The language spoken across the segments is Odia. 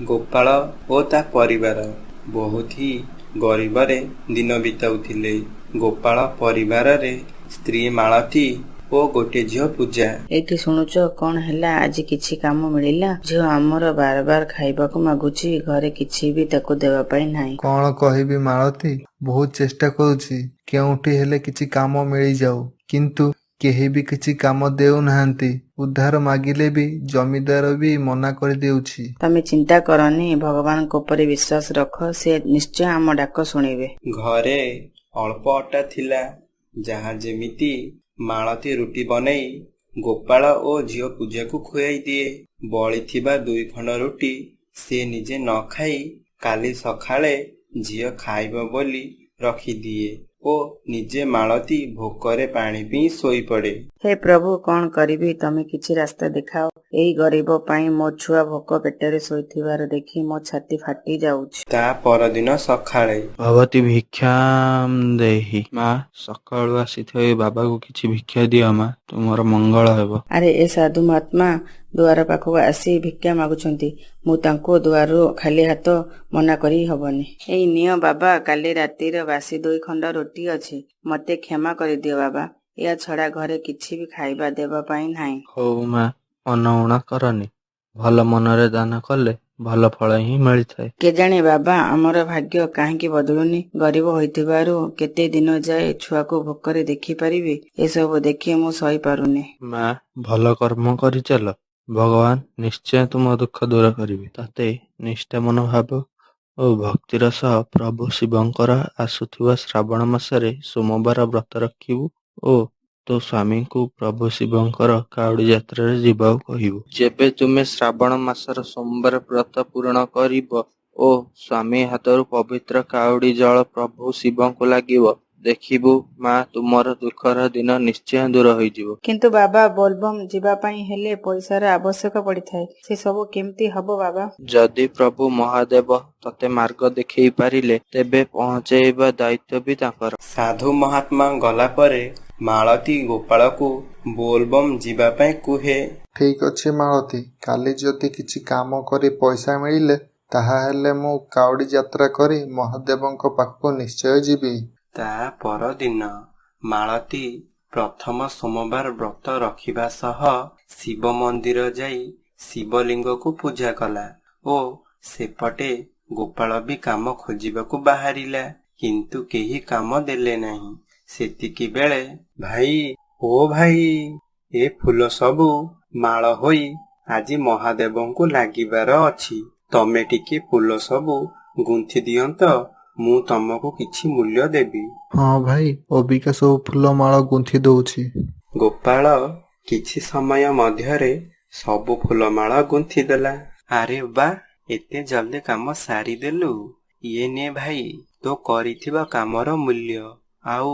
ଗୋପାଳ ଓ ତା ପରିବାର ବହୁତ ହି ଗରିବରେ ଦିନ ବିତାଉଥିଲେ। ଗୋପାଳ ପରିବାରରେ ସ୍ତ୍ରୀ ମାଳତୀ ଓ ଗୋଟିଏ ଝିଅ ପୂଜା। ଏଇଠି ଶୁଣୁଛ କଣ ହେଲା? ଆଜି କିଛି କାମ ମିଳିଲା? ଝିଅ ଆମର ବାର ବାର ଖାଇବାକୁ ମାଗୁଛି, ଘରେ କିଛି ବି ତାକୁ ଦେବା ପାଇଁ ନାହିଁ। କଣ କହିବି ମାଳତୀ, ବହୁତ ଚେଷ୍ଟା କରୁଛି କେଉଁଠି ହେଲେ କିଛି କାମ ମିଳିଯାଉ, କିନ୍ତୁ କେହି ବି କିଛି କାମ ଦେଉନାହାନ୍ତି। ଉଦ୍ଧାର ମାଗିଲେ ବି ଜମିଦାର ବି ମନା କରିଦେଉଛି। ତମେ ଚିନ୍ତା କରନି, ଭଗବାନଙ୍କ ଉପରେ ବିଶ୍ୱାସ ରଖ, ସେ ନିଶ୍ଚୟ ଆମ ଡାକ ଶୁଣିବେ। ଘରେ ଅଳ୍ପ ଅଟା ଥିଲା, ଯାହା ଯେମିତି ମାଳତୀ ରୁଟି ବନେଇ ଗୋପାଳ ଓ ଝିଅ ପୂଜାକୁ ଖୁଆଇ ଦିଏ। ବଳିଥିବା 2 ଖଣ୍ଡ ରୁଟି ସେ ନିଜେ ନ ଖାଇ କାଲି ସକାଳେ ଝିଅ ଖାଇବ ବୋଲି ରଖିଦିଏ ଓ ନିଜେ ମାଳତୀ ଭୋକରେ ପାଣି ପିଇ ଶୋଇପଡ଼େ। ହେ ପ୍ରଭୁ, କଣ କରିବି? ତମେ କିଛି ରାସ୍ତା ଦେଖାଅ। ଏଇ ଗରିବ ପାଇଁ ମୋ ଛୁଆ ଭୋକ ପେଟରେ ଶୋଇଥିବାର ଦେଖି ମୋ ଛାତି ଫାଟି ଯାଉଛି। ତା ପରଦିନ ସକାଳେ ଭଗବତୀ ଭିକ୍ଷାମ୍ ଦେହି। ମା, ସକାଳୁ ଆସିଥିବା ଏ ବାବାକୁ କିଛି ଭିକ୍ଷା ଦିଅ ମା, ତୁମର ମଙ୍ଗଳ ହେବ। ଆରେ ଏ ସାଧୁ ମହାତ୍ମା ଦୁଆର ପାଖକୁ ଆସି ଭିକ୍ଷା ମାଗୁଛନ୍ତି। ମୁଁ ତାଙ୍କୁ ଦୁଆରରୁ ଖାଲି ହାତ ମନା କରି ହବନି। ଏଇ ନିଅ ବାବା, କାଲି ରାତିର ବାସି 2 ଖଣ୍ଡ ରୁଟି ଅଛି, ମତେ କ୍ଷମା କରିଦିଅ ବାବା। ଏହା ଛଡା ଘରେ କିଛି ବି ଖାଇବା ଦେବା ପାଇଁ ନାହିଁ। ହଉ ମା, ମନ ଉଣା କରନି। ଭଲ ମନରେ ଦାନ କଲେ ଭଲ ଫଳ ହିଁ ମିଳିଥାଏ। କେଜାଣି ବାବା, ଆମର ଭାଗ୍ୟ କାହିଁକି ବଦଳୁନି? ଗରିବ ହୋଇଥିବାରୁ କେତେ ଦିନ ଯାଏ ଛୁଆକୁ ଭୋକରେ ଦେଖିପାରିବି? ଏସବୁ ଦେଖି ମୁଁ ସହିପାରୁନି। ମା, ଭଲ କର୍ମ କରିଚାଲ, ଭଗବାନ ନିଶ୍ଚୟ ତୁମ ଦୁଃଖ ଦୂର କରିବେ। ତତେ ନିଷ୍ଠା ମନୋଭାବ ଓ ଭକ୍ତିର ସହ ପ୍ରଭୁ ଶିବଙ୍କର ଆସୁଥିବା ଶ୍ରାବଣ ମାସରେ ସୋମବାର ବ୍ରତ ରଖିବୁ ଓ ତୋ ସ୍ୱାମୀଙ୍କୁ ପ୍ରଭୁ ଶିବଙ୍କର କାଉଡ଼ି ଯାତ୍ରାରେ ଯିବାକୁ କହିବୁ। ଯେବେ ତୁମେ ଶ୍ରାବଣ ମାସର ସୋମବାର ବ୍ରତ ପୂରଣ କରିବ ଓ ସ୍ୱାମୀ ହାତରୁ ପବିତ୍ର କାଉଡ଼ି ଜଳ ପ୍ରଭୁ ଶିବଙ୍କୁ ଲାଗିବ, ଦେଖିବୁ ମା, ତୁମର ଦୁଃଖର ଦିନ ନିଶ୍ଚୟ ଦୂର ହୋଇଯିବ। କିନ୍ତୁ ବାବା, ବୋଲବମ୍ ଯିବା ପାଇଁ ହେଲେ ପଇସାର ଆବଶ୍ୟକ ପଡିଥାଏ, ସେ ସବୁ କେମିତି ହବ ବାବା? ଯଦି ପ୍ରଭୁ ମହାଦେବ ତତେ ମାର୍ଗ ଦେଖେଇ ପାରିଲେ, ତେବେ ପହଞ୍ଚେଇବା ଦାୟିତ୍ୱ ବି ତାଙ୍କର। ସାଧୁ ମହାତ୍ମା ଗଲା ପରେ ମାଳତୀ ଗୋପାଳକୁ ବୋଲବମ୍ ଯିବା ପାଇଁ କୁହେ। ଠିକ ଅଛି ମାଳତୀ, କାଲି ଯଦି କିଛି କାମ କରି ପଇସା ମିଳିଲେ ତାହାହେଲେ ମୁଁ କାଉଡ଼ି ଯାତ୍ରା କରି ମହାଦେବଙ୍କ ପାଖକୁ ନିଶ୍ଚୟ ଯିବି। ତା ପରଦିନ ମାଳତୀ ପ୍ରଥମ ସୋମବାର ବ୍ରତ ରଖିବା ସହ ଶିବ ମନ୍ଦିର ଯାଇ ଶିବଲିଙ୍ଗକୁ ପୂଜା କଲା ଓ ସେପଟେ ଗୋପାଳ ବି କାମ ଖୋଜିବାକୁ ବାହାରିଲା, କିନ୍ତୁ କେହି କାମ ଦେଲେ ନାହିଁ। ସେତିକି ବେଳେ ଭାଇ, ଓ ଭାଇ, ଏ ଫୁଲ ସବୁ ମାଳ ହୋଇ ଆଜି ମହାଦେବଙ୍କୁ ଲାଗିବାର ଅଛି, ତମେ ଟିକେ ଫୁଲ ସବୁ ଗୁନ୍ଥି ଦିଅନ୍ତ, ମୁଁ ତମକୁ କିଛି ମୂଲ୍ୟ ଦେବି। ହଁ ଭାଇ, ଅବିକା ସବୁ ଫୁଲ ମାଳ ଗୁନ୍ଥି ଦଉଛି। ଗୋପାଳ କିଛି ସମୟ ମଧ୍ୟରେ ସବୁ ଫୁଲମାଳ ଗୁନ୍ଥି ଦେଲା। ଆରେ ବା, ଏତେ ଜଲ୍ଦି କାମ ସାରିଦେଲୁ। ଇଏ ନେ ଭାଇ, ତୋ କରିଥିବା କାମର ମୂଲ୍ୟ, ଆଉ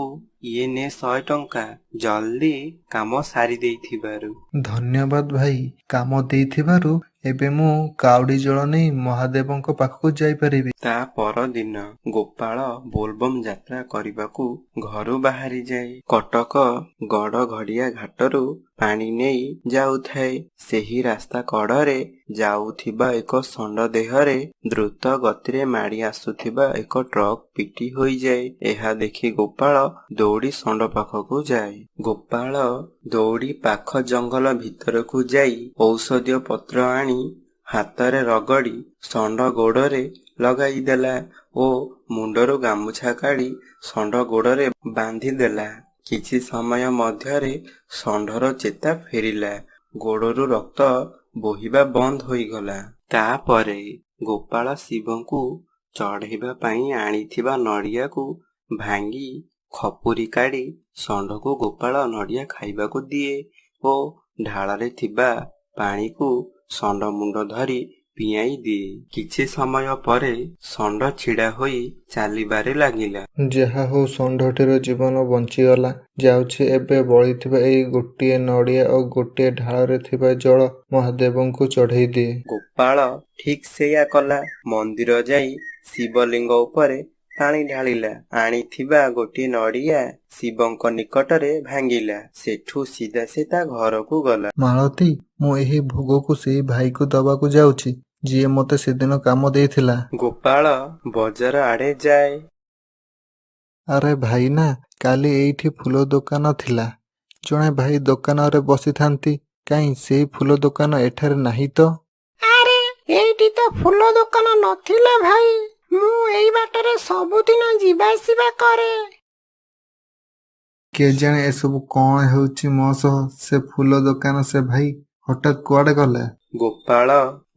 ଇଏ ନେ 100 ଟଙ୍କା, ଜଲ୍ଦି କାମ ସାରି ଦେଇଥିବାରୁ। ଧନ୍ୟବାଦ ଭାଇ, କାମ ଦେଇଥିବାରୁ ଏବେ ମୁଁ କାଉଡ଼ି ଜଳ ନେଇ ମହାଦେବଙ୍କ ପାଖକୁ ଯାଇପାରିବି। ତା ପରଦିନ ଗୋପାଳ ବୋଲବମ୍ ଯାତ୍ରା କରିବାକୁ ଘରୁ ବାହାରିଯାଏ। କଟକ ଗଡ଼ଘଡ଼ିଆ ଘାଟରୁ ପାଣି ନେଇ ଯାଉଥାଏ। ସେହି ରାସ୍ତା କଡ଼ରେ ଯାଉଥିବା ଏକ ଷଣ୍ଢ ଦେହରେ ଦ୍ରୁତ ଗତିରେ ମାଡ଼ି ଆସୁଥିବା ଏକ ଟ୍ରକ୍ ପିଟି ହୋଇଯାଏ। ଏହା ଦେଖି ଗୋପାଳ ଦୌଡ଼ି ଷଣ୍ଢ ପାଖକୁ ଯାଏ। ଗୋପାଳ ଦୌଡ଼ି ପାଖ ଜଙ୍ଗଲ ଭିତରକୁ ଯାଇ ଔଷଧୀୟ ପତ୍ର ଆଣି ହାତରେ ରଗଡ଼ି ଷଣ୍ଢ ଗୋଡ଼ରେ ଲଗାଇଦେଲା ଓ ମୁଣ୍ଡରୁ ଗାମୁଛା କାଢ଼ି ଷଣ୍ଢ ଗୋଡ଼ରେ ବାନ୍ଧିଦେଲା। କିଛି ସମୟ ମଧ୍ୟରେ ଷଣ୍ଢର ଚେତା ଫେରିଲା, ଗୋଡ଼ରୁ ରକ୍ତ ବୋହିବା ବନ୍ଦ ହୋଇଗଲା। ତାପରେ ଗୋପାଳ ଶିବଙ୍କୁ ଚଢ଼େଇବା ପାଇଁ ଆଣିଥିବା ନଡ଼ିଆକୁ ଭାଙ୍ଗି ଖପୁରି କାଢ଼ି ଷଣ୍ଢକୁ ଗୋପାଳ ନଡ଼ିଆ ଖାଇବାକୁ ଦିଏ ଓ ଢାଳରେ ଥିବା ପାଣିକୁ ଷଣ୍ଢ ମୁଣ୍ଡ ଧରି ପିଆଇ ଦିଏ। କିଛି ସମୟ ପରେ ଷଣ୍ଢ ଛିଡ଼ା ହୋଇ ଚାଲିବାରେ ଲାଗିଲା। ଯାହା ହଉ, ଷଣ୍ଢଟିର ଜୀବନ ବଞ୍ଚିଗଲା। ଯାଉଛି ଏବେ ବଳିଥିବା ଏଇ ଗୋଟିଏ ନଡ଼ିଆ ଓ ଗୋଟିଏ ଢାଳରେ ଥିବା ଜଳ ମହାଦେବଙ୍କୁ ଚଢ଼େଇ ଦିଏ। ଗୋପାଳ ଠିକ୍ ସେଇଆ କଲା। ମନ୍ଦିର ଯାଇ ଶିବଲିଙ୍ଗ ଉପରେ ପାଣି ଢାଳିଲା। ଆଣିଥିବା ଗୋଟିଏ ନଡ଼ିଆ ଶିବଙ୍କ ନିକଟରେ ଭାଙ୍ଗିଲା। ସେଠୁ ସିଧା ସେ ତା ଘରକୁ ଗଲା। ମାଳତୀ, ମୁଁ ଏହି ଭୋଗକୁ ସେଇ ଭାଇକୁ ଦବାକୁ ଯାଉଛି। ଯିଏ ମୋତେ ସେଦିନ କାମ ଦେଇଥିଲା। ଗୋପାଳ ବଜାର ଆଡ଼େ ଯାଏ। ଆରେ ଭାଇନା, କାଲି ଏଇଠି ଫୁଲ ଦୋକାନ ଥିଲା। ଜଣେ ଭାଇ ଦୋକାନରେ ବସିଥାନ୍ତି, କାହିଁ ସେଇ ଫୁଲ ଦୋକାନ ଏଠାରେ ନାହିଁ ତ? ଆରେ ଏଇଠି ତ ଫୁଲ ଦୋକାନ ନଥିଲା ଭାଇ। ମୁଁ ଏଇ ବାଟରେ ସବୁଦିନ ଯିବା ଆସିବା କରେ। କେଜାଣି ଏସବୁ କ'ଣ ହେଉଛି ମୋ ସହ। ସେ ଫୁଲ ଦୋକାନ ସେ ଭାଇ ହଠାତ୍ କୁଆଡ଼େ ଗଲେ? ଗୋପାଳ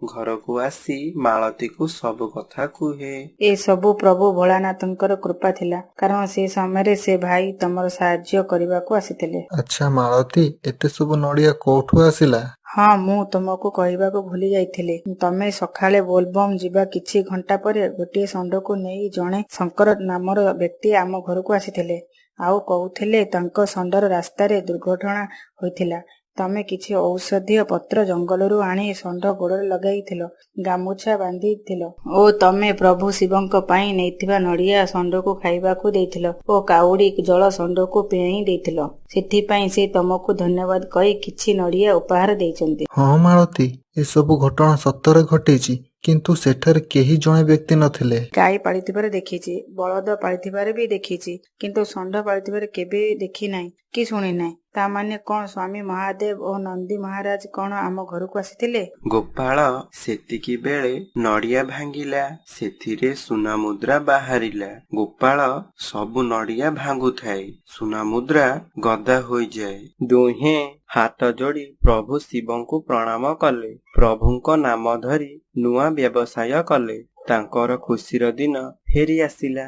ଘରକୁ ଆସି ମାଳତୀକୁ ସବୁ କଥା କୁହେ। ଏ ସବୁ ପ୍ରଭୁ ଭୋଳାନାଥଙ୍କର କୃପା ଥିଲା, କାରଣ ସେ ସମୟରେ ସେ ଭାଇ ତମର ସାହାଯ୍ୟ କରିବାକୁ ଆସିଥିଲେ। ଆଚ୍ଛା ମାଳତୀ, ଏତେ ସବୁ ନଡ଼ିଆ କୋଉଠୁ ଆସିଲା? ହଁ, ମୁଁ ତୁମକୁ କହିବାକୁ ଭୁଲି ଯାଇଥିଲି। ତମେ ସକାଳେ ବୋଲବମ୍ ଯିବା କିଛି ଘଣ୍ଟା ପରେ ଗୋଟିଏ ଷଣ୍ଢକୁ ନେଇ ଜଣେ ଶଙ୍କର ନାମର ବ୍ୟକ୍ତି ଆମ ଘରକୁ ଆସିଥିଲେ। ଆଉ କହୁଥିଲେ ତାଙ୍କ ଷଣ୍ଢର ରାସ୍ତାରେ ଦୁର୍ଘଟଣା ହୋଇଥିଲା। ତମେ କିଛି ଔଷଧୀୟ ପତ୍ର ଜଙ୍ଗଲରୁ ଆଣି ଷଣ୍ଢ ଗୋଡ଼ରେ ଲଗାଇଥିଲ, ଗାମୁଛା ବାନ୍ଧିଥିଲ ଓ ତମେ ପ୍ରଭୁ ଶିବଙ୍କ ପାଇଁ ନେଇଥିବା ନଡ଼ିଆ ଷଣ୍ଢକୁ ଖାଇବାକୁ ଦେଇଥିଲ ଓ କାଉଡ଼ି ଜଳ ଷଣ୍ଢକୁ ପିଆଇ ଦେଇଥିଲ। ସେଥିପାଇଁ ସେ ତମକୁ ଧନ୍ୟବାଦ କହି କିଛି ନଡ଼ିଆ ଉପହାର ଦେଇଛନ୍ତି। ହଁ ମାଳତୀ, ଏସବୁ ଘଟଣା ସତରେ ଘଟିଛି, କିନ୍ତୁ ସେଠାରେ କେହି ଜଣେ ବ୍ୟକ୍ତି ନଥିଲେ। ଗାଈ ପାଳିଥିବାର ଦେଖିଛି, ବଳଦ ପାଳିଥିବାର ବି ଦେଖିଛି, କିନ୍ତୁ ଷଣ୍ଢ ପାଳିଥିବାର କେବେ ଦେଖି ନାହିଁ କି ଶୁଣି ନାହିଁ। ତା ମାନେ କ'ଣ ସ୍ୱାମୀ ମହାଦେବ ଓ ନନ୍ଦୀ ମହାରାଜ କ'ଣ ଆମ ଘରକୁ ଆସିଥିଲେ? ଗୋପାଳ ସେତିକି ବେଳେ ନଡ଼ିଆ ଭାଙ୍ଗିଲା, ସେଥିରେ ସୁନା ମୁଦ୍ରା ବାହାରିଲା। ଗୋପାଳ ସବୁ ନଡ଼ିଆ ଭାଙ୍ଗୁଥାଏ, ସୁନା ମୁଦ୍ରା ଗଦା ହୋଇଯାଏ। ଦୁହେଁ ହାତ ଯୋଡ଼ି ପ୍ରଭୁ ଶିବଙ୍କୁ ପ୍ରଣାମ କଲେ। ପ୍ରଭୁଙ୍କ ନାମ ଧରି ନୂଆ ବ୍ୟବସାୟ କଲେ। ତାଙ୍କର ଖୁସିର ଦିନ ଫେରି ଆସିଲା।